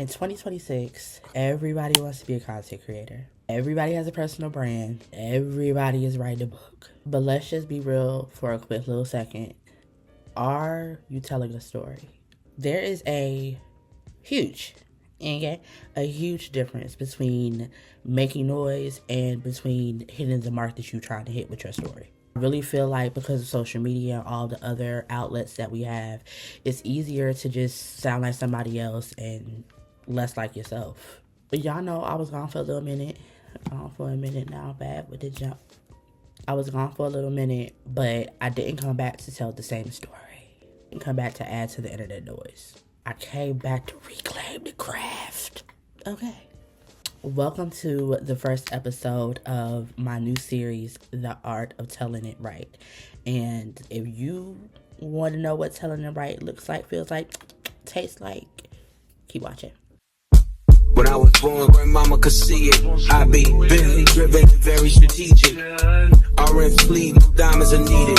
In 2026, everybody wants to be a content creator. Everybody has a personal brand. Everybody is writing a book. But let's just be real for a quick little second. Are you telling a story? There is a huge difference between making noise and between hitting the mark that you're trying to hit with your story. I really feel like because of social media and all the other outlets that we have, it's easier to just sound like somebody else and less like yourself. But y'all know I was gone for a little minute. Gone for a minute now, bad with the jump. I was gone for a little minute, but I didn't come back to tell the same story. I didn't come back to add to the internet noise. I came back to reclaim the craft. Okay. Welcome to the first episode of my new series, The Art of Tellin It Right. And if you want to know what telling it right looks like, feels like, tastes like, keep watching. When I was born, grandmama could see it. I be Bentley driven, very strategic. Orange fleet, no diamonds are needed.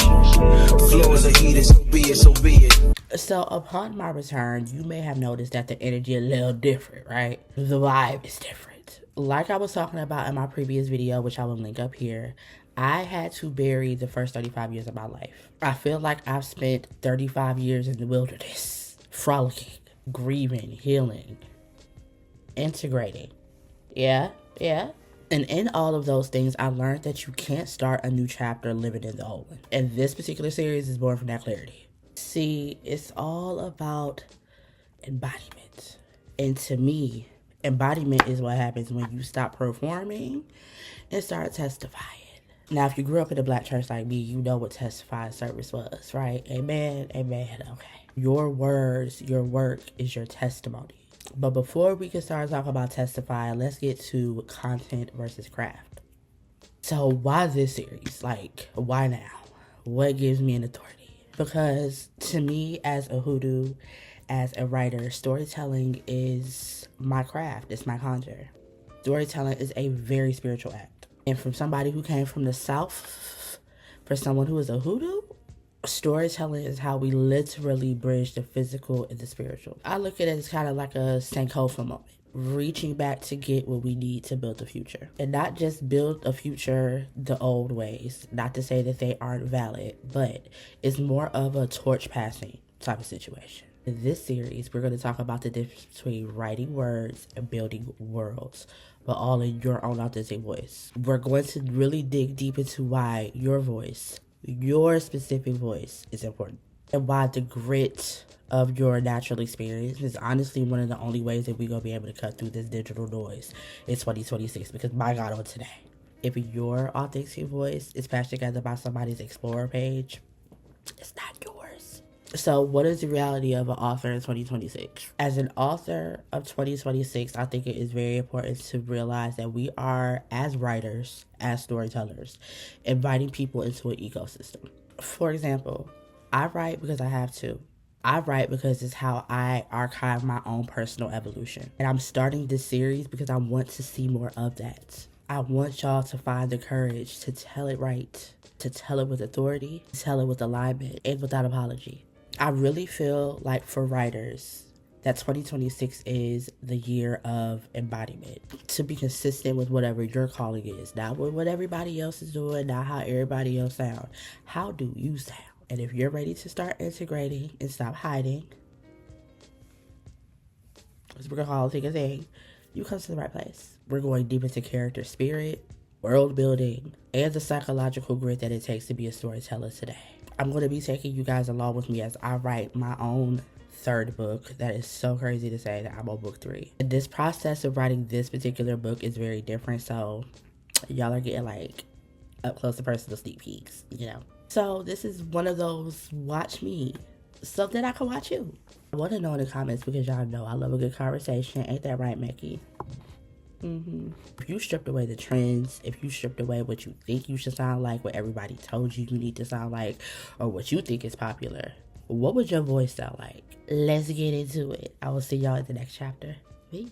Floors are heated, so be it, so be it. So upon my return, you may have noticed that the energy is a little different, right? The vibe is different. Like I was talking about in my previous video, which I will link up here, I had to bury the first 35 years of my life. I feel like I've spent 35 years in the wilderness, frolicking, grieving, healing, integrating. Yeah. And in all of those things, I learned that you can't start a new chapter living in the old one. And this particular series is born from that clarity. See, it's all about embodiment. And to me, embodiment is what happens when you stop performing and start testifying. Now, if you grew up in a black church like me, you know what testifying service was, right? Amen. Okay. Your words, your work is your testimony. But before we can start talking about testifying, let's get to content versus craft. So why this series? Like, why now? What gives me an authority? Because to me, as a hoodoo, as a writer, storytelling is my craft. It's my conjure. Storytelling is a very spiritual act. And from somebody who came from the South, for someone who is a hoodoo, storytelling is how we literally bridge the physical and the spiritual. I look at it as kind of like a Sankofa moment, reaching back to get what we need to build a future. And not just build a future the old ways, not to say that they aren't valid, but it's more of a torch passing type of situation. In this series, we're going to talk about the difference between writing words and building worlds, but all in your own authentic voice. We're going to really dig deep into why your voice, your specific voice, is important, and why the grit of your natural experience is honestly one of the only ways that we're going to be able to cut through this digital noise in 2026. Because my God, on today, if your authentic voice is patched together by somebody's Explorer page, it's not yours. So what is the reality of an author in 2026? As an author of 2026, I think it is very important to realize that we are, as writers, as storytellers, inviting people into an ecosystem. For example, I write because I have to. I write because it's how I archive my own personal evolution. And I'm starting this series because I want to see more of that. I want y'all to find the courage to tell it right, to tell it with authority, to tell it with alignment, and without apology. I really feel like for writers that 2026 is the year of embodiment. To be consistent with whatever your calling is. Not with what everybody else is doing, not how everybody else sounds. How do you sound? And if you're ready to start integrating and stop hiding, because we're going to call it a thing, you come to the right place. We're going deep into character spirit, world building, and the psychological grit that it takes to be a storyteller today. I'm going to be taking you guys along with me as I write my own third book. That is so crazy to say that I'm on book 3. And this process of writing this particular book is very different. So y'all are getting like up close and personal sneak peeks, you know. So this is one of those watch me so that I can watch you. I want to know in the comments because y'all know I love a good conversation. Ain't that right, Mickey? If you stripped away the trends, if you stripped away what you think you should sound like, what everybody told you need to sound like, or what you think is popular, what would your voice sound like? Let's get into it. I will see y'all in the next chapter. Peace.